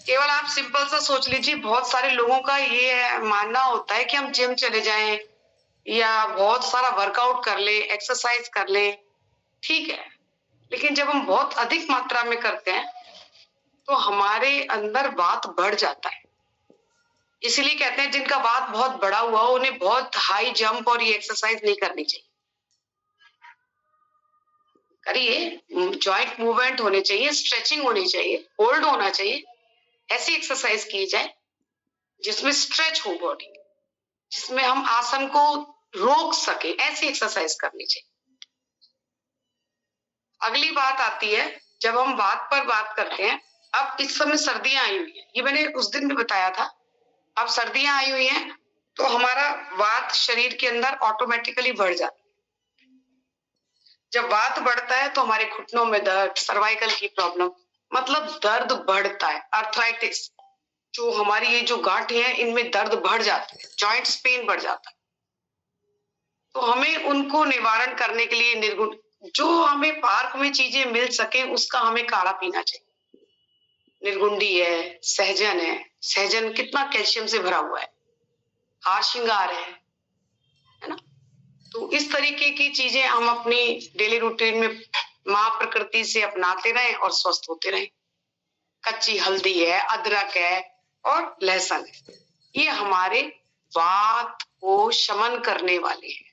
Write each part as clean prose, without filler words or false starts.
केवल आप सिंपल सा सोच लीजिए, बहुत सारे लोगों का ये मानना होता है कि हम जिम चले जाएं या बहुत सारा वर्कआउट कर ले, एक्सरसाइज कर ले, ठीक है। लेकिन जब हम बहुत अधिक मात्रा में करते हैं तो हमारे अंदर वात बढ़ जाता है। इसलिए कहते हैं जिनका वात बहुत बड़ा हुआ हो उन्हें बहुत हाई जंप और ये एक्सरसाइज नहीं करनी चाहिए। करिए, जॉइंट मूवमेंट होने चाहिए, स्ट्रेचिंग होनी चाहिए, होल्ड होना चाहिए, ऐसी एक्सरसाइज की जाए जिसमें स्ट्रेच हो बॉडी, जिसमें हम आसन को रोक सके, ऐसी एक्सरसाइज करनी चाहिए। अगली बात आती है, जब हम वात पर बात करते हैं, अब इस समय सर्दियां आई हुई है, ये मैंने उस दिन भी बताया था। अब सर्दियां आई हुई हैं तो हमारा वात शरीर के अंदर ऑटोमेटिकली बढ़ जाता है। जब वात बढ़ता है तो हमारे घुटनों में दर्द, सर्वाइकल की प्रॉब्लम, मतलब दर्द बढ़ता है। आर्थराइटिस, जो हमारी ये जो गांठें हैं इनमें दर्द बढ़ जाता है, जॉइंट्स पेन बढ़ जाता है। तो हमें उनको निवारण करने के लिए निर्गुण, जो हमें पार्क में चीजें मिल सके उसका हमें काढ़ा पीना चाहिए। निर्गुंडी है, सहजन है, सहजन कितना कैल्शियम से भरा हुआ है, हार श्रृंगार है ना। तो इस तरीके की चीजें हम अपनी डेली रूटीन में माँ प्रकृति से अपनाते रहें और स्वस्थ होते रहें। कच्ची हल्दी है, अदरक है और लहसुन है, ये हमारे वात को शमन करने वाले हैं,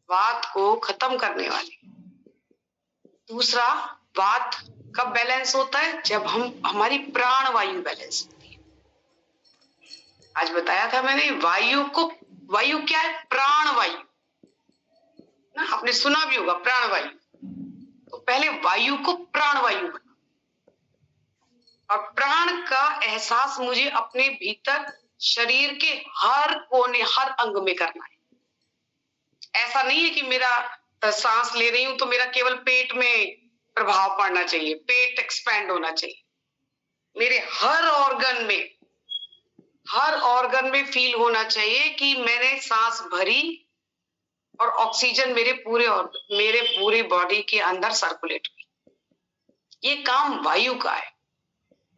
वात को खत्म करने वाले। दूसरा, वात कब बैलेंस होता है? जब हमारी प्राण वायु बैलेंस होती है। आज बताया था मैंने, वायु क्या है? प्राण वायु ना, आपने सुना भी होगा प्राण वायु। तो पहले वायु को प्राण वायु बना, और प्राण का एहसास मुझे अपने भीतर शरीर के हर कोने, हर अंग में करना है। ऐसा नहीं है कि मेरा सांस ले रही हूं तो मेरा केवल पेट में प्रभाव पड़ना चाहिए, पेट एक्सपैंड होना चाहिए। मेरे हर ऑर्गन में फील होना चाहिए कि मैंने सांस भरी और ऑक्सीजन मेरे पूरे बॉडी के अंदर सर्कुलेट हुई। ये काम वायु का है।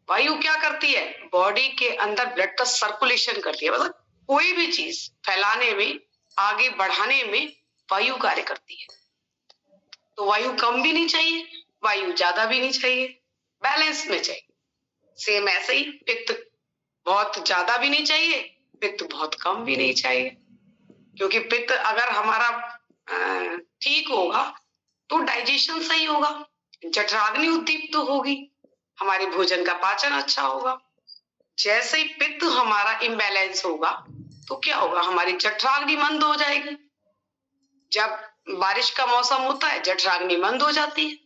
वायु क्या करती है? बॉडी के अंदर ब्लड का सर्कुलेशन करती है, मतलब कोई भी चीज फैलाने में, आगे बढ़ाने में वायु कार्य करती है। तो वायु कम भी नहीं चाहिए, वायु ज्यादा भी नहीं चाहिए, बैलेंस में चाहिए। सेम ऐसे ही पित्त बहुत ज्यादा भी नहीं चाहिए, पित्त बहुत कम भी नहीं चाहिए। क्योंकि पित्त अगर हमारा ठीक होगा तो डाइजेशन सही होगा, जठराग्नि उद्दीप्त तो होगी, हमारे भोजन का पाचन अच्छा होगा। जैसे ही पित्त हमारा इम्बैलेंस होगा तो क्या होगा? हमारी जठराग्नि मंद हो जाएगी। जब बारिश का मौसम होता है जठराग्नि मंद हो जाती है,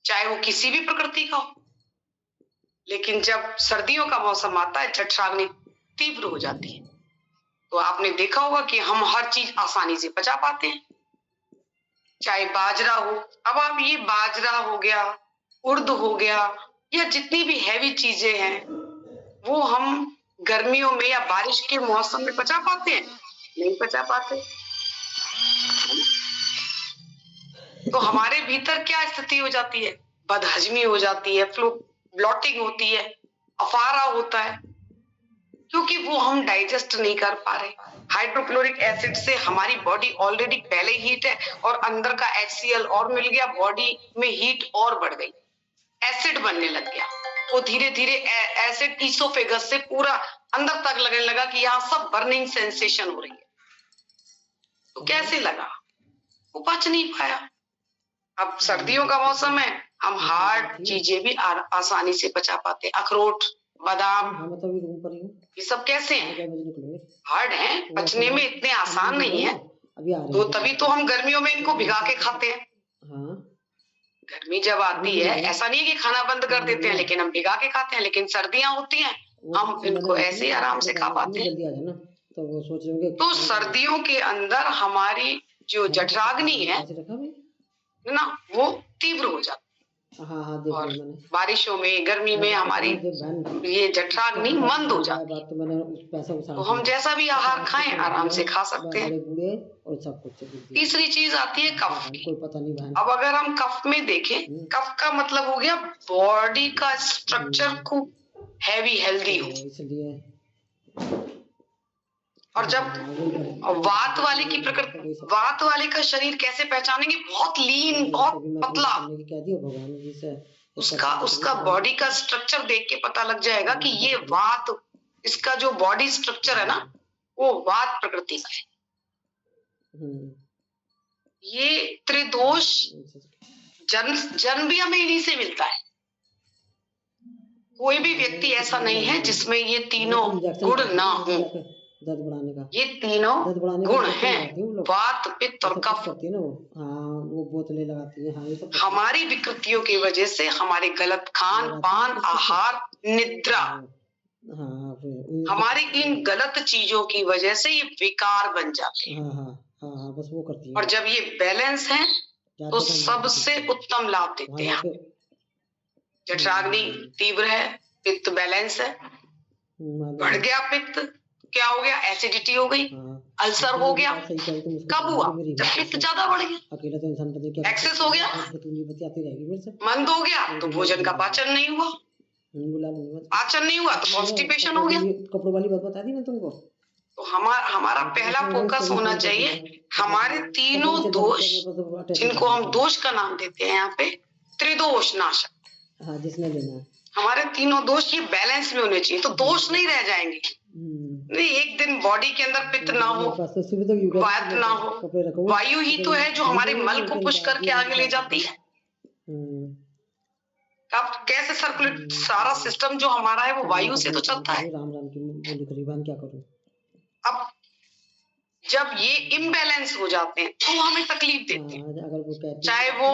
चाहे वो किसी भी प्रकृति का हो। लेकिन जब सर्दियों का मौसम आता है जठराग्नि तीव्र हो जाती है। तो आपने देखा होगा कि हम हर चीज आसानी से पचा पाते हैं, चाहे बाजरा हो। अब आप ये बाजरा हो गया, उर्द हो गया, या जितनी भी हैवी चीजें हैं वो हम गर्मियों में या बारिश के मौसम में पचा पाते हैं? नहीं पचा पाते। तो हमारे भीतर क्या स्थिति हो जाती है? बदहजमी हो जाती है, ब्लॉटिंग होती है, अफारा होता है, क्योंकि वो हम डाइजेस्ट नहीं कर पा रहे। हाइड्रोक्लोरिक एसिड से हमारी बॉडी ऑलरेडी पहले हीट है और अंदर का HCl और मिल गया, बॉडी में हीट और बढ़ गई, एसिड बनने लग गया। वो धीरे धीरे एसिड ईसोफेगस से पूरा अंदर तक लगने लगा कि यहाँ सब बर्निंग सेंसेशन हो रही है। तो कैसे लगा? वो पच नहीं पाया। अब सर्दियों का मौसम है, हम हार्ड चीजें भी आसानी से पचा पाते। अखरोट, बादाम, ये सब कैसे हैं? हार्ड हैं, पचने में इतने आसान नहीं है। तो तभी तो हम गर्मियों में इनको भिगा के खाते हैं। गर्मी जब आती है, ऐसा नहीं है कि खाना बंद कर देते हैं, लेकिन हम भिगा के खाते हैं। लेकिन सर्दियां होती हैं, हम इनको ऐसे ही आराम से खा पाते हैं। तो सर्दियों के अंदर हमारी जो जठराग्नि है ना, वो तीव्र हो जाती है। और बारिशों में, गर्मी में हमारी ये जठराग्नि मंद हो जाती है। तो हम जैसा भी आहार खाएं आराम से खा सकते हैं। तीसरी चीज आती है कफ की। अब अगर हम कफ में देखें, कफ का मतलब हो गया बॉडी का स्ट्रक्चर को हैवी हेल्दी हो। इसलिए और जब वात वाले की प्रकृति, वात वाले का शरीर कैसे पहचानेंगे? बहुत लीन, बहुत पतला। कह दिया भगवान जी से, उसका बॉडी का स्ट्रक्चर देख के पता लग जाएगा कि ये वात, इसका जो बॉडी स्ट्रक्चर है ना, वो वात प्रकृति का है। ये त्रिदोष जन्म भी हमें इन्हीं से मिलता है। कोई भी व्यक्ति ऐसा नहीं है जिसमें ये तीनों गुण ना हो। ये तीनों गुण हैं, वात, पित्त और कफ। वो बोतलें लगाती है। हमारी विकृतियों की वजह से, हमारे गलत खान पान, आहार, निद्रा, हमारी इन गलत चीजों की वजह से ये विकार बन जाते हैं। बस वो करती है। और जब ये बैलेंस है तो सबसे उत्तम लाभ देते हैं। जठराग्नि तीव्र है, पित्त बैलेंस है। बढ़ गया पित्त, क्या हो गया? एसिडिटी हो गई, अल्सर हो गया। कब हुआ? जब पित्त ज्यादा बढ़ गया, अकेला तो इंसान एक्सेस हो गया, मंद हो गया तो भोजन का पाचन नहीं हुआ, पाचन नहीं हुआ तो कॉन्स्टिपेशन हो गया। कपड़ों वाली बात बता दी मैं तुमको। तो हमारा पहला फोकस होना चाहिए हमारे तीनों दोष, जिनको हम दोष का नाम देते हैं यहाँ पे, त्रिदोष नाशक। हाँ, जिसने लेना है। हमारे तीनों दोष ये बैलेंस में होने चाहिए, तो दोष नहीं रह जाएंगे। नहीं, एक दिन बॉडी के अंदर पित्त ना हो, वात ना हो, वायु ही तो है जो हमारे मल को पुश करके आगे ले जाती है। अब कैसे सर्कुलेट, सारा सिस्टम जो हमारा है वो वायु से तो चलता है। राम राम की बोली करीबन क्या करूं? अब जब ये इम्बैलेंस हो जाते हैं तो हमें तकलीफ देते हैं, अगर वो कहती, चाहे वो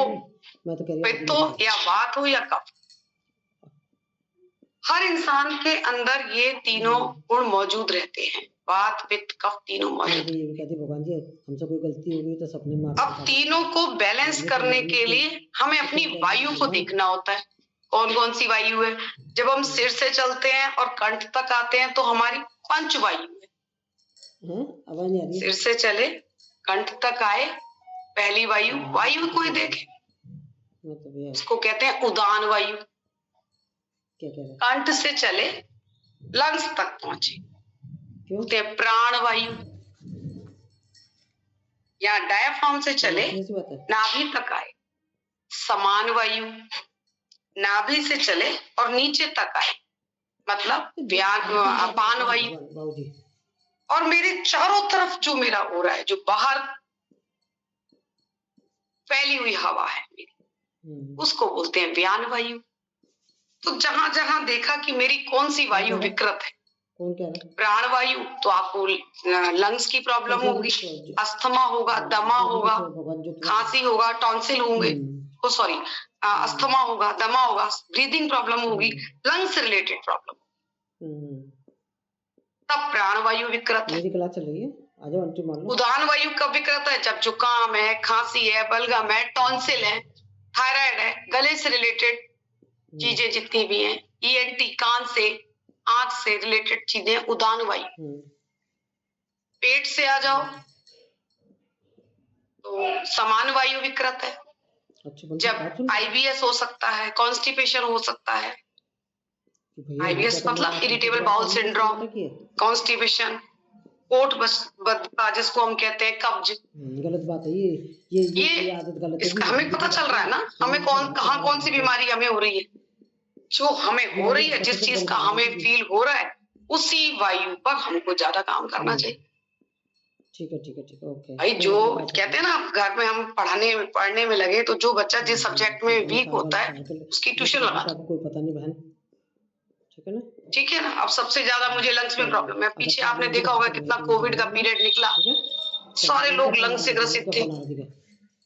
मैं तो कह रही पित्त हो या वात हो या कफ। हर इंसान के अंदर ये तीनों गुण मौजूद रहते हैं, वात, पित्त, कफ तीनों मौजूद। भगवान जी हमसे कोई गलती हो गई तो सपने में अब तीनों को बैलेंस करने के लिए हमें अपनी वायु को देखना होता है। कौन कौन सी वायु है? जब हम सिर से चलते हैं और कंठ तक आते हैं तो हमारी पंच वायु है। सिर से चले, कंठ तक आए, पहली वायु, वायु को ही देखे, इसको कहते हैं उदान वायु। कंठ से चले, लंग्स तक पहुंचे, कहते हैं प्राण वायु। या डायफ्राम से चले, नाभि तक आए, समान वायु। नाभि से चले और नीचे तक आए, मतलब अपान वायु। और मेरे चारों तरफ जो मेरा हो रहा है, जो बाहर फैली हुई हवा है मेरी, उसको बोलते हैं व्यान वायु। तो जहां जहां देखा कि मेरी कौन सी वायु विकृत है, प्राण वायु, तो आपको लंग्स की प्रॉब्लम होगी, अस्थमा होगा, दमा होगा, खांसी होगा, टॉन्सिल होंगे, ओ सॉरी, अस्थमा होगा, दमा होगा, ब्रीदिंग प्रॉब्लम होगी, लंग्स से रिलेटेड प्रॉब्लम, तब प्राण वायु विकृत है। उदान वायु कब विकृत है? जब जुकाम है, खांसी है, बलगम है, टॉन्सिल है, थायराइड है, गले से रिलेटेड चीजें जितनी भी हैं, ईएनटी, कान से, आंख से रिलेटेड चीजें, उदान वायु। पेट से आ जाओ तो समान वायु विकृत है। जब आईबीएस हो सकता है, कॉन्स्टिपेशन हो सकता है। आईबीएस मतलब इरिटेबल बाउल सिंड्रोम, कॉन्स्टिपेशन, पोट बदता जिसको हम कहते हैं, कब्ज। गलत बात है ये आदत गलत है। इसका हमें पता चल रहा है ना, हमें कौन सी बीमारी हमें हो रही है। जो हमें हो रही है, जिस चीज का हमें फील हो रहा है, उसी वायु पर हमको ज्यादा काम करना चाहिए। ठीक है, ओके। भाई जो कहते हैं ना, घर में हम पढ़ने में लगे, तो जो बच्चा जिस सब्जेक्ट में वीक होता है उसकी ट्यूशन लगा। कोई पता नहीं बहन, ठीक है ना। अब सबसे ज्यादा मुझे लंग्स में प्रॉब्लम है। पीछे आपने देखा होगा कितना कोविड का पीरियड निकला, सारे लोग लंग्स से ग्रसित थे,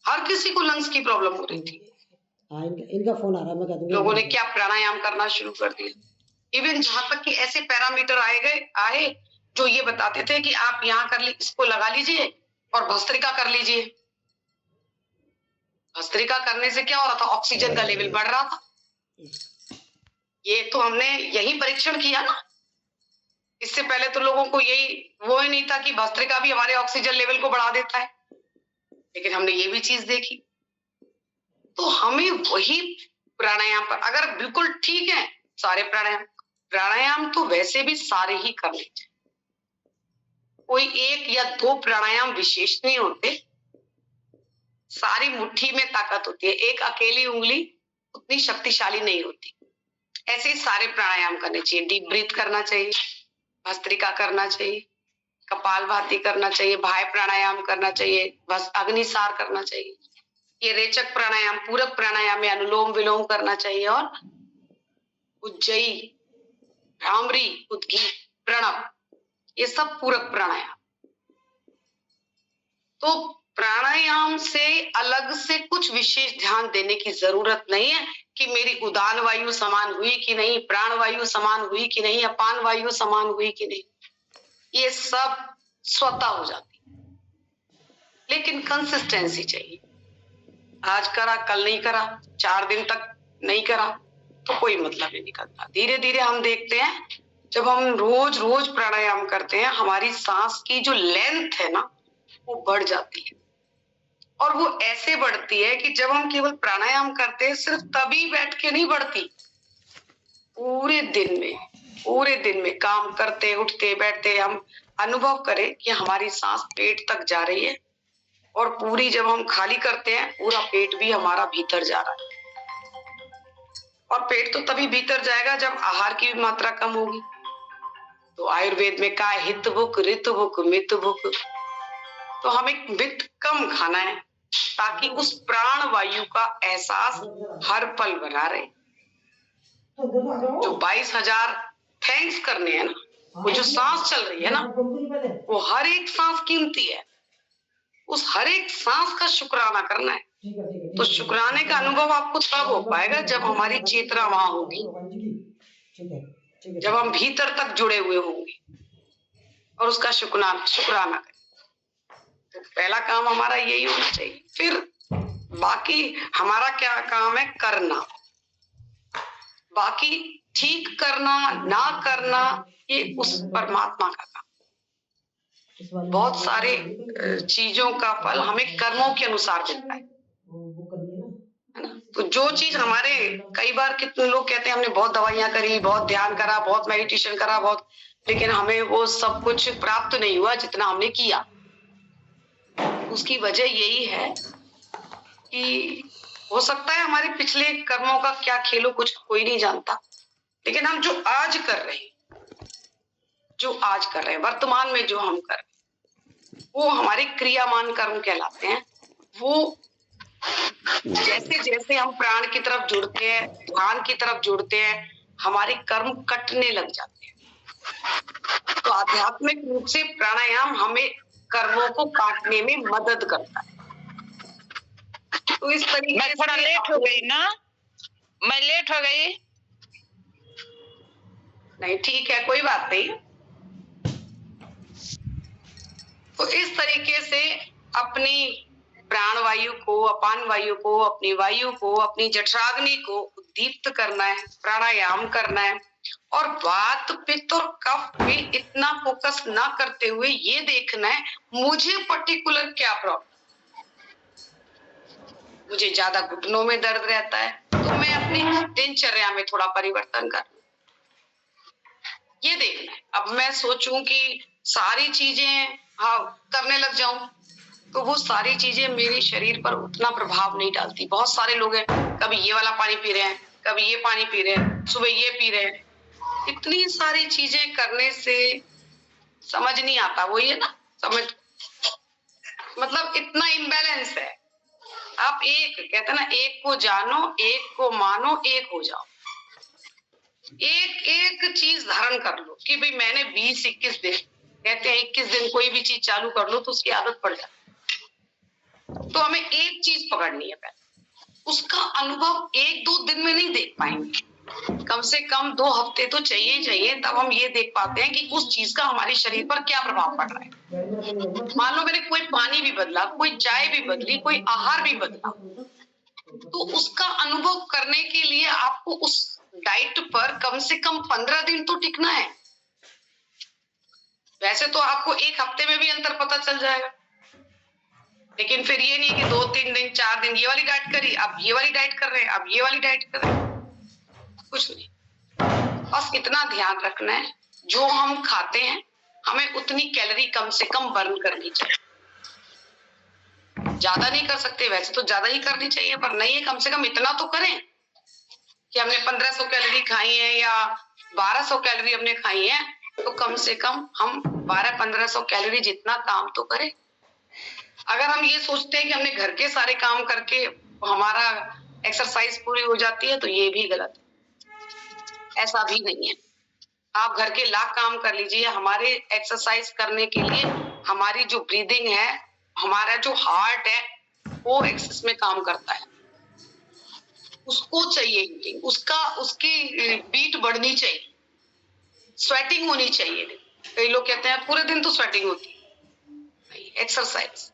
हर किसी को लंग्स की प्रॉब्लम हो रही थी। इनका फोन आ रहा है, मैं कह दूंगा। लोगों ने क्या प्राणायाम करना शुरू कर दिया। इवन जहां तक कि ऐसे पैरामीटर आए जो ये बताते थे कि आप यहाँ कर लीजिए, इसको लगा लीजिए और भस्त्रिका कर लीजिए। भस्त्रिका करने से क्या हो रहा था? ऑक्सीजन का लेवल बढ़ रहा था। ये तो हमने यही परीक्षण किया ना। इससे पहले तो लोगों को वो ही नहीं था कि भस्त्रिका भी हमारे ऑक्सीजन लेवल को बढ़ा देता है, लेकिन हमने ये भी चीज देखी। तो हमें वही प्राणायाम पर, अगर बिल्कुल ठीक है सारे प्राणायाम, प्राणायाम तो वैसे भी सारे ही करने चाहिए, कोई एक या दो प्राणायाम विशेष नहीं होते, सारी मुट्ठी में ताकत होती है, एक अकेली उंगली उतनी शक्तिशाली नहीं होती। ऐसे ही सारे प्राणायाम करने चाहिए, डीप ब्रीथ करना चाहिए, भस्त्रिका करना चाहिए, कपालभाति करना चाहिए, भाय प्राणायाम करना चाहिए, बस अग्निसार करना चाहिए, ये रेचक प्राणायाम, पूरक प्राणायाम में अनुलोम विलोम करना चाहिए, और उज्जयी, भ्रामरी, उद्गीत, प्रणव, ये सब पूरक प्राणायाम। तो प्राणायाम से अलग से कुछ विशेष ध्यान देने की जरूरत नहीं है कि मेरी उदान वायु समान हुई कि नहीं, प्राण वायु समान हुई कि नहीं, अपान वायु समान हुई कि नहीं, ये सब स्वतः हो जाती है। लेकिन कंसिस्टेंसी चाहिए, आज करा कल नहीं करा, 4 दिन तक नहीं करा तो कोई मतलब नहीं निकलता। धीरे धीरे हम देखते हैं जब हम रोज रोज प्राणायाम करते हैं, हमारी सांस की जो लेंथ है ना वो बढ़ जाती है, और वो ऐसे बढ़ती है कि जब हम केवल प्राणायाम करते हैं सिर्फ तभी बैठ के नहीं बढ़ती, पूरे दिन में काम करते उठते बैठते हम अनुभव करें कि हमारी सांस पेट तक जा रही है, और पूरी जब हम खाली करते हैं पूरा पेट भी हमारा भीतर जा रहा है। और पेट तो तभी भीतर जाएगा जब आहार की भी मात्रा कम होगी। तो आयुर्वेद में कहा हित भुक, ऋत भुक, मित भुक, तो हमें मित कम खाना है ताकि उस प्राण वायु का एहसास हर पल बना रहे। जो 22,000 थैंक्स करने हैं ना, वो जो सांस चल रही है ना, वो हर एक सांस कीमती है, उस हर एक सांस का शुक्राना करना है। तो शुक्राने का अनुभव आपको तब हो पाएगा जब हमारी चेतना वहां होगी, जब हम भीतर तक जुड़े हुए होंगे और उसका शुक्राना करें। तो पहला काम हमारा यही होना चाहिए। फिर बाकी हमारा क्या काम है, करना। बाकी ठीक करना ना करना ये उस परमात्मा का काम। बहुत सारे चीजों का फल हमें कर्मों के अनुसार मिलता है ना। तो जो चीज हमारे, कई बार कितने लोग कहते हैं हमने बहुत दवाइयां करी, बहुत ध्यान करा, बहुत मेडिटेशन करा, बहुत, लेकिन हमें वो सब कुछ प्राप्त नहीं हुआ जितना हमने किया। उसकी वजह यही है कि हो सकता है हमारे पिछले कर्मों का क्या खेलो कुछ कोई नहीं जानता, लेकिन हम जो आज कर रहे हैं, वर्तमान में जो हम कर रहे हैं, वो हमारे क्रियामान कर्म कहलाते हैं। वो जैसे जैसे हम प्राण की तरफ जुड़ते हैं, ध्यान की तरफ जुड़ते हैं, हमारे कर्म कटने लग जाते हैं। तो आध्यात्मिक रूप से प्राणायाम हमें कर्मों को काटने में मदद करता है। तो इस तरीके मैं थोड़ा लेट हो गई ना, मैं लेट हो गई। नहीं ठीक है, कोई बात नहीं। तो इस तरीके से अपनी प्राण वायु को, अपान वायु को, अपनी वायु को, अपनी जठराग्नि को उद्दीप्त करना है, प्राणायाम करना है। और वात पित्त और कफ पे इतना फोकस ना करते हुए ये देखना है मुझे पर्टिकुलर क्या प्रॉब्लम। मुझे ज्यादा घुटनों में दर्द रहता है तो मैं अपनी दिनचर्या में थोड़ा परिवर्तन कर, ये देखना है। अब मैं सोचूं कि सारी चीजें करने लग जाऊं तो वो सारी चीजें मेरे शरीर पर उतना प्रभाव नहीं डालती। बहुत सारे लोग हैं, कभी ये वाला पानी पी रहे हैं, कभी ये पानी पी रहे हैं, सुबह ये पी रहे हैं। इतनी सारी चीजें करने से समझ नहीं आता, वो ये ना समझ, मतलब इतना इम्बैलेंस है। आप एक कहते हैं ना, एक को जानो, एक को मानो, एक हो जाओ। एक चीज धारण कर लो कि भाई मैंने 20-21 दिन, कहते हैं 21 दिन कोई भी चीज चालू कर लो तो उसकी आदत पड़ जाती। तो हमें एक चीज पकड़नी है पहले, उसका अनुभव 1-2 दिन में नहीं देख पाएंगे, कम से कम 2 हफ्ते तो चाहिए, तब हम ये देख पाते हैं कि उस चीज का हमारे शरीर पर क्या प्रभाव पड़ रहा है। मान लो मैंने कोई पानी भी बदला, कोई चाय भी बदली, कोई आहार भी बदला, तो उसका अनुभव करने के लिए आपको उस डाइट पर कम से कम 15 दिन तो टिकना है। वैसे तो आपको 1 हफ्ते में भी अंतर पता चल जाएगा, लेकिन फिर ये नहीं कि 2-3 दिन 4 दिन ये वाली डाइट करी, अब ये वाली डाइट कर रहे हैं, अब ये वाली डाइट कर रहे हैं, कुछ नहीं। बस इतना ध्यान रखना है, जो हम खाते हैं हमें उतनी कैलोरी कम से कम बर्न करनी चाहिए। ज्यादा नहीं कर सकते, वैसे तो ज्यादा ही करनी चाहिए, पर नहीं है, कम से कम इतना तो करें कि हमने 1500 कैलोरी खाई है या 1200 कैलोरी हमने खाई है, तो कम से कम हम 1200-1500 कैलोरी जितना काम तो करें। अगर हम ये सोचते हैं कि हमने घर के सारे काम करके हमारा एक्सरसाइज पूरी हो जाती है, तो ये भी गलत है, ऐसा भी नहीं है। आप घर के लाख काम कर लीजिए, हमारे एक्सरसाइज करने के लिए हमारी जो ब्रीदिंग है, हमारा जो हार्ट है, वो एक्सेस में काम करता है, उसको चाहिए हीटिंग, उसकी बीट बढ़नी चाहिए, स्वेटिंग होनी चाहिए। कई लोग कहते हैं पूरे दिन तो स्वेटिंग होती है, एक्सरसाइज,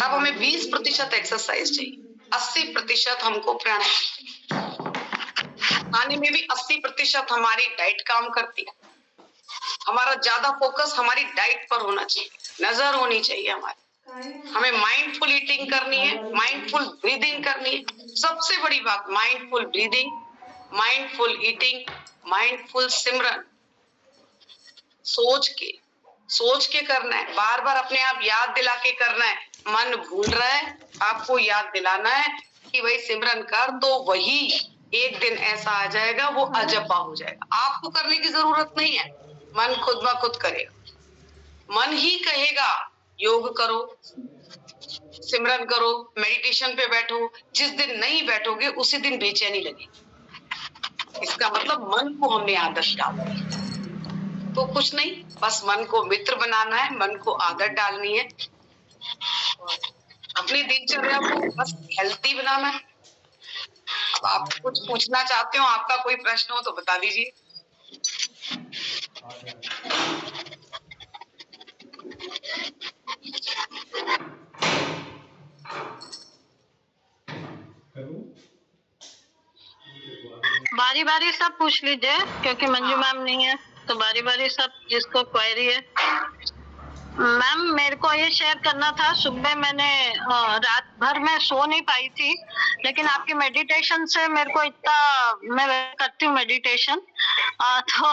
तब हमें 20% एक्सरसाइज चाहिए, 80% हमको प्राणायाम, खाने में भी 80% हमारी डाइट काम करती है। हमारा ज्यादा फोकस हमारी डाइट पर होना चाहिए, नजर होनी चाहिए हमारी, हमें माइंडफुल ईटिंग करनी है, माइंडफुल ब्रीदिंग करनी है। सबसे बड़ी बात mindful breathing, mindful eating, mindful सिमरन, सोच के करना है, बार बार अपने आप याद दिला के करना है। मन भूल रहा है, आपको याद दिलाना है कि भाई सिमरन कर, तो वही एक दिन ऐसा आ जाएगा, वो अजपा हो जाएगा। आपको करने की जरूरत नहीं है, मन खुद ब खुद करेगा, मन ही कहेगा योग करो, सिमरन करो, मेडिटेशन पे बैठो। जिस दिन नहीं बैठोगे उसी दिन बेचैनी लगेगी, इसका मतलब मन को हमने आदत डाल दी। तो कुछ नहीं, बस मन को मित्र बनाना है, मन को आदत डालनी है, अपनी दिनचर्या को बस हेल्थी बनाना है। अब आप कुछ पूछना चाहते हो, आपका कोई प्रश्न हो तो बता दीजिए। बारी बारी सब पूछ लीजिए, क्योंकि मंजू मैम नहीं है, तो बारी बारी सब जिसको क्वेरी है। मैम मेरे को ये शेयर करना था, सुबह मैंने रात भर में सो नहीं पाई थी, लेकिन आपकी मेडिटेशन से मेरे को इतना, मैं करती हूँ मेडिटेशन, तो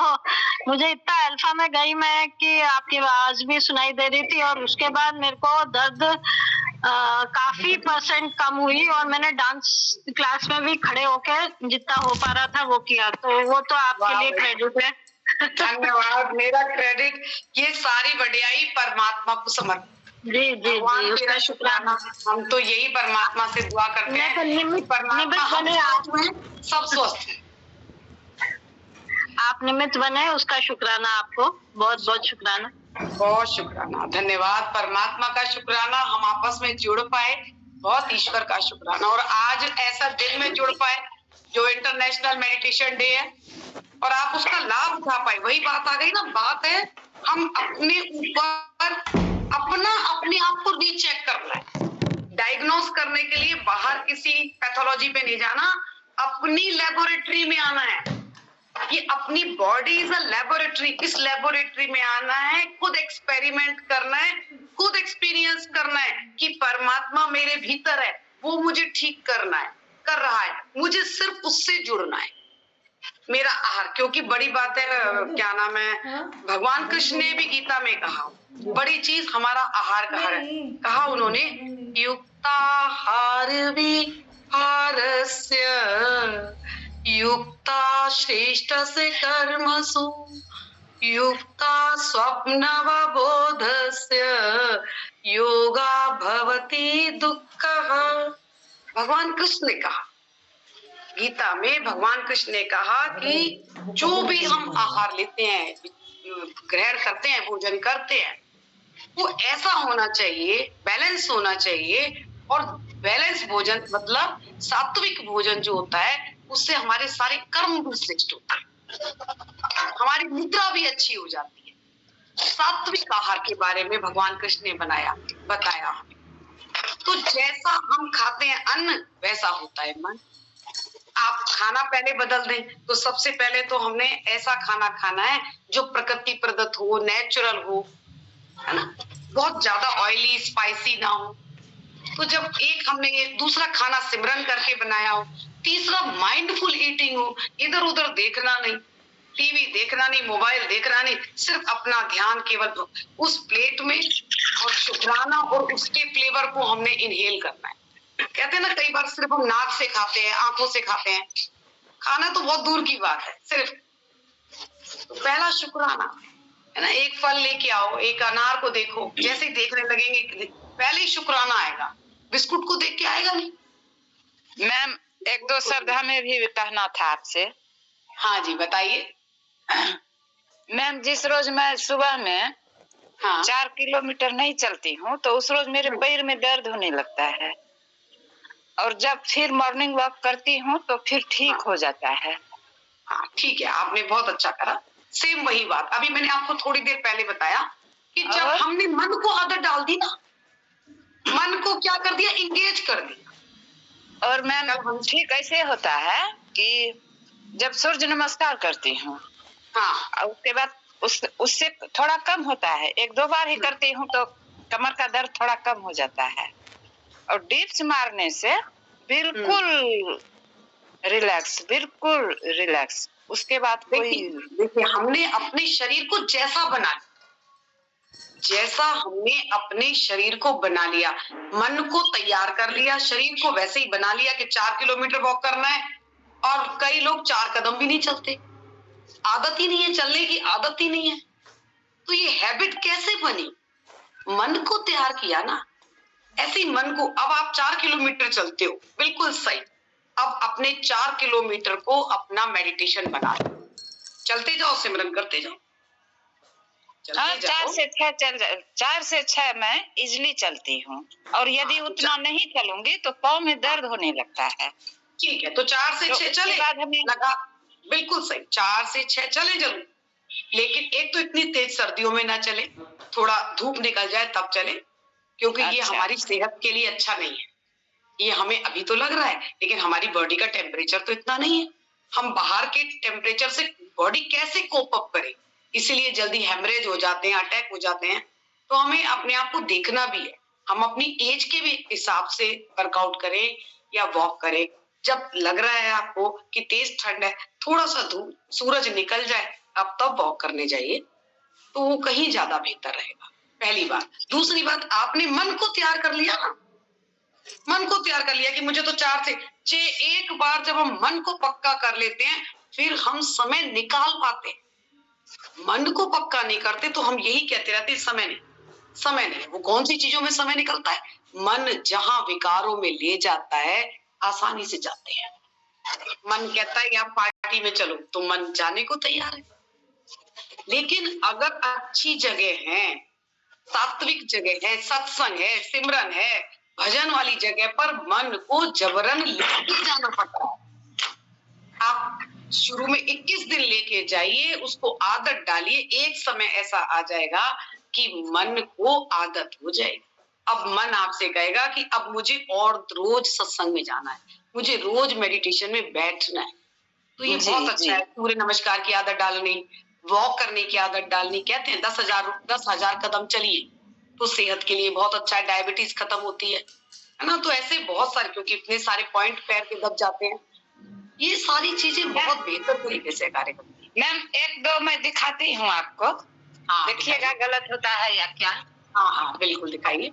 मुझे इतना अल्फा में गई मैं कि आपकी आवाज भी सुनाई दे रही थी, और उसके बाद मेरे को दर्द काफी % कम हुई, और मैंने डांस क्लास में भी खड़े होके जितना हो पा रहा था वो किया, तो वो तो आपके लिए क्रेडिट है। धन्यवाद, मेरा क्रेडिट, ये सारी बढ़ियाई परमात्मा को समर्पित। जी जी जी, उसका शुक्राना। हम तो यही परमात्मा से दुआ करते हैं, परमात्मा हम सब स्वस्थ हैं। आप निमित्त बने, उसका शुक्राना आपको, बहुत बहुत शुक्राना। बहुत शुक्राना, धन्यवाद, परमात्मा का शुक्राना, हम आपस में जुड़ पाए, बहुत ईश्वर का शुक्राना। और आज ऐसा दिन में जुड़ पाए जो इंटरनेशनल मेडिटेशन डे है, और आप उसका लाभ उठा पाए। वही बात आ गई ना, बात है हम अपने ऊपर अपने आप को रीचेक करना है, डायग्नोस करने के लिए बाहर किसी पैथोलॉजी पे नहीं जाना, अपनी लेबोरेटरी में आना है। ये अपनी बॉडी इज अ लेबोरेटरी, इस लेबोरेटरी में आना है, खुद एक्सपेरिमेंट करना है, खुद एक्सपीरियंस करना है कि परमात्मा मेरे भीतर है, वो मुझे ठीक करना है, कर रहा है, मुझे सिर्फ उससे जुड़ना है। मेरा आहार, क्योंकि बड़ी बात है, क्या नाम है, भगवान कृष्ण ने भी गीता में कहा, बड़ी चीज हमारा आहार कहा उन्होंने, युक्ताहार विहारस्य युक्ता श्रेष्ठस्य कर्मसु युक्ता स्वप्नवबोधस्य योगा भवति दुःखः। भगवान कृष्ण ने कहा, गीता में भगवान कृष्ण ने कहा कि जो भी हम आहार लेते हैं, ग्रहण करते हैं, भोजन करते हैं, वो ऐसा होना चाहिए, बैलेंस होना चाहिए। और बैलेंस भोजन मतलब सात्विक भोजन जो होता है, उससे हमारे सारे कर्म भी श्रेष्ठ होते हैं, हमारी निद्रा भी अच्छी हो जाती है। सात्विक आहार के बारे में भगवान कृष्ण ने बताया। तो जैसा हम खाते हैं अन्न, वैसा होता है मन। आप खाना पहले बदल दें, तो सबसे पहले तो हमने ऐसा खाना खाना है जो प्रकृति प्रदत्त हो, नेचुरल हो, है ना, बहुत ज्यादा ऑयली स्पाइसी ना हो। तो जब एक हमने ये दूसरा खाना सिमरन करके बनाया हो, तीसरा माइंडफुल ईटिंग हो, इधर उधर देखना नहीं, टीवी देखना नहीं, मोबाइल देखना नहीं, सिर्फ अपना ध्यान केवल उस प्लेट में और शुक्राना और उसके फ्लेवर को हमने इनहेल करना है। कहते हैं ना कई बार सिर्फ हम नाक से खाते हैं, आंखों से खाते हैं, खाना तो बहुत दूर की बात है। सिर्फ तो पहला शुक्राना है ना, एक फल लेके आओ, एक अनार को देखो, जैसे ही देखने लगेंगे पहले ही शुक्राना आएगा, बिस्कुट को देख के आएगा नहीं। मैम एक दो शब्द हमें भी कहना था आपसे। हाँ जी बताइए। मैम जिस रोज मैं सुबह में हाँ 4 किलोमीटर नहीं चलती हूँ तो उस रोज मेरे पैर में दर्द होने लगता है, और जब फिर मॉर्निंग वॉक करती हूँ तो फिर ठीक हो जाता है। हाँ ठीक है, आपने बहुत अच्छा करा। सेम वही बात अभी मैंने आपको थोड़ी देर पहले बताया कि जब हमने मन को आदत डाल दी ना, मन को क्या कर दिया, इंगेज कर दिया। और मैम ठीक ऐसे होता है कि जब सूर्य नमस्कार करती हूँ, हाँ उसके बाद उससे थोड़ा कम होता है, एक दो बार ही करती हूँ तो कमर का दर्द थोड़ा कम हो जाता है, और डिप्स मारने से बिल्कुल रिलैक्स, बिल्कुल रिलैक्स। उसके बाद देखिए हमने अपने शरीर को जैसा बना लिया, जैसा हमने अपने शरीर को बना लिया, मन को तैयार कर लिया, शरीर को वैसे ही बना लिया कि 4 किलोमीटर वॉक करना है, और कई लोग 4 कदम भी नहीं चलते, आदत ही नहीं है, चलने की आदत ही नहीं है। तो ये हैबिट कैसे बनी? मन को तैयार किया ना, ऐसे ही मन को। अब आप 4 किलोमीटर चलते हो, बिल्कुल सही। अब अपने 4 किलोमीटर को अपना मेडिटेशन बना लो, चलते जाओ, सिमरन करते जाओ, हाँ, 4 से 6 मैं इजिली चलती हूँ, और यदि उतना नहीं चलूंगी तो पाँव में दर्द होने लगता है। ठीक है, तो 4 से 6 चले लगा, बिल्कुल सही, 4 से 6 चले जरूर, लेकिन एक तो इतनी तेज सर्दियों में ना चले, थोड़ा धूप निकल जाए तब चले, क्योंकि ये हमारी सेहत के लिए अच्छा नहीं है। ये हमें अभी तो लग रहा है, लेकिन हमारी बॉडी का टेम्परेचर तो इतना नहीं है, हम बाहर के टेम्परेचर से बॉडी कैसे कोप अप करे, इसीलिए जल्दी हेमरेज हो जाते हैं, अटैक हो जाते हैं। तो हमें अपने आप को देखना भी है, हम अपनी एज के भी हिसाब से वर्कआउट करें या वॉक करें। जब लग रहा है आपको कि तेज ठंड है, थोड़ा सा धूप, सूरज निकल जाए, अब तब वॉक करने जाइए, तो वो कहीं ज्यादा बेहतर रहेगा। पहली बात। दूसरी बात, आपने मन को तैयार कर लिया ना, मन को तैयार कर लिया कि मुझे तो 4 से 6, एक बार जब हम मन को पक्का कर लेते हैं फिर हम समय निकाल पाते हैं। मन को पक्का नहीं करते तो हम यही कहते रहते हैं समय नहीं। वो कौन सी चीजों में समय निकलता है? मन जहां विकारों में ले जाता है आसानी से जाते हैं। मन कहता है आप पार्टी में चलो, तो मन जाने को तैयार है। लेकिन अगर अच्छी जगह है, सात्विक जगह है, सत्संग है, सिमरन है, भजन वाली जगह पर मन को जबरन लेके जाना पड़ता है। आप शुरू में 21 दिन लेके जाइए, उसको आदत डालिए, एक समय ऐसा आ जाएगा कि मन को आदत हो जाएगी। अब मन आपसे कहेगा कि अब मुझे और रोज सत्संग में जाना है, मुझे रोज मेडिटेशन में बैठना है। तो ये बहुत अच्छा है। सूर्य नमस्कार की आदत डालनी, वॉक करने की आदत डालनी। कहते हैं 10,000 कदम चलिए तो सेहत के लिए बहुत अच्छा है, डायबिटीज खत्म होती है ना। तो ऐसे बहुत सारे, क्योंकि इतने सारे पॉइंट पैर के दब जाते हैं, ये सारी चीजें बहुत बेहतर तरीके से कार्य करती है। मैम एक दो मैं दिखाती हूँ आपको, देखिएगा गलत होता है या क्या। हाँ बिल्कुल दिखाइए।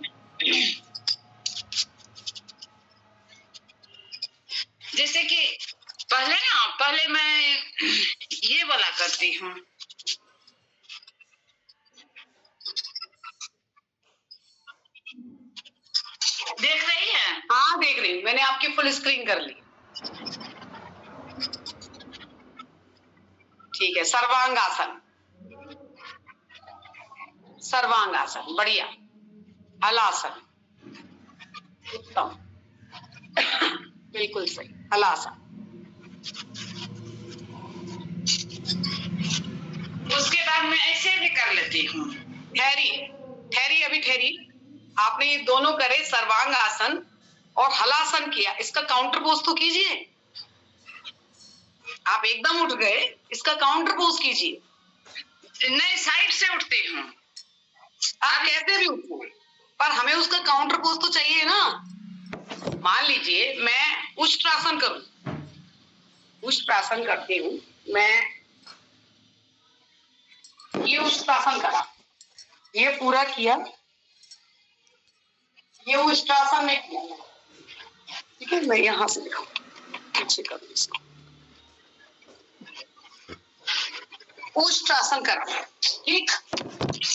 जैसे कि पहले मैं ये वाला करती हूँ, देख रही है? हाँ देख रही हूँ, मैंने आपकी फुल स्क्रीन कर ली। ठीक है, सर्वांगासन, बढ़िया। हलासन, उत्तम, बिल्कुल सही, हलासन। उसके बाद मैं ऐसे भी कर लेती हूँ। ठहरी, आपने ये दोनों करे, सर्वांग आसन और हलासन किया, इसका काउंटर पोज तो कीजिए। आप एकदम उठ गए, इसका काउंटर पोज कीजिए। नहीं, साइड से उठती हूँ। आप कैसे भी उठो, पर हमें उसका काउंटर पोज तो चाहिए ना। मान लीजिए मैं उष्ट्रासन करूं, उष्ट्रासन करती हूँ, मैं ये उष्ट्रासन करा, ये पूरा किया, ये उष्ट्रासन में किया, ठीक है। मैं यहाँ से दिखाऊं, पीछे कर दूं इसको। उष्ट्रासन करा, ठीक।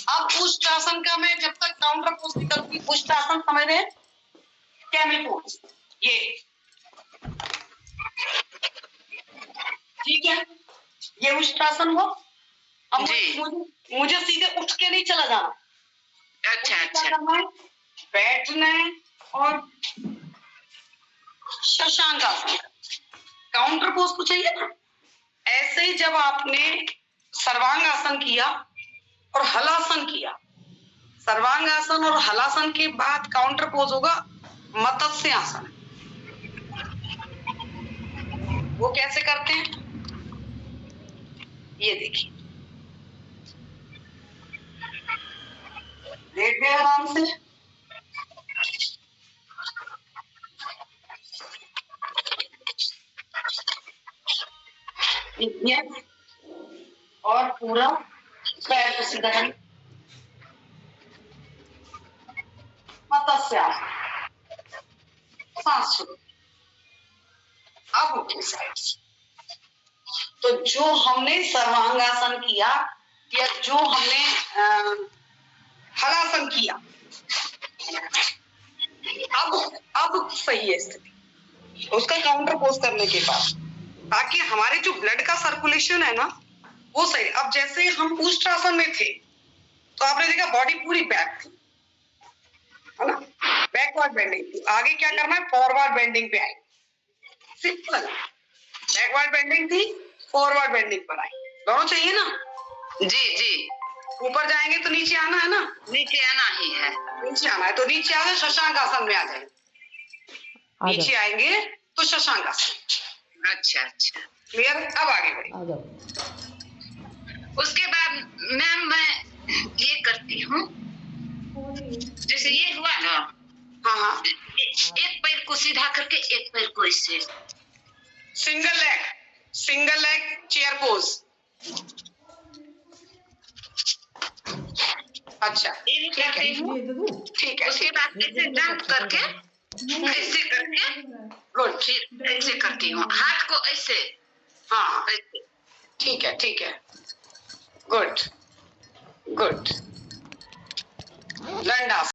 अब उष्ट्रासन का मैं जब तक काउंटर पोज नहीं करती, उष्ट्रासन समझ रहे हैं, कैमल पोज, ये ठीक है, ये उष्ट्रासन हो। अब मुझे सीधे उठ के नहीं चला जाना, अच्छा, बैठना है और शशांक आसन, काउंटर पोज तो चाहिए ना। ऐसे ही जब आपने सर्वांग आसन किया और हलासन किया, सर्वांग आसन और हलासन के बाद काउंटर पोज होगा मत्स्य आसन। वो कैसे करते हैं, ये देखिए, लेट गए आराम से, ये और पूरा पैर को सीधा करें, मत्स्य आसन, सांस छोड़ो। अब उठे साइड से, तो जो हमने सर्वांगासन किया या जो हमने हलासन किया, अब सही है स्थिति उसका काउंटर पोज करने के बाद, ताकि हमारे जो ब्लड का सर्कुलेशन है ना वो सही। अब जैसे हम उष्ट्रासन में थे तो आपने देखा बॉडी पूरी बैक थी, है ना, बैकवर्ड बेंडिंग थी। आगे क्या करना है, फॉरवर्ड बेंडिंग पे आई, सिंपल। बैकवर्ड बेंडिंग थी, फॉरवर्ड बेंडिंग पर आई, दोनों चाहिए ना। जी। ऊपर जाएंगे तो नीचे आना है ना, नीचे आना ही है, नीचे आना है तो नीचे आ जाए, शशांक आसन में आ जाए, नीचे आएंगे तो शशांक आसन। अच्छा, क्लियर। अब आगे बढ़िए। आ जाओ। उसके बाद मैम मैं ये करती हूँ, जैसे ये हुआ ना, हाँ, एक पैर को सीधा करके एक पैर को इससे, सिंगल लेग चेयर पोज। अच्छा, ये करती हूँ, ठीक है। उसके बाद ऐसे जंप करके, ऐसे करके, गुड, फिर ऐसे करती हूँ, हाथ को ऐसे, हाँ, ऐसे, ठीक है, गुड, दंडासन।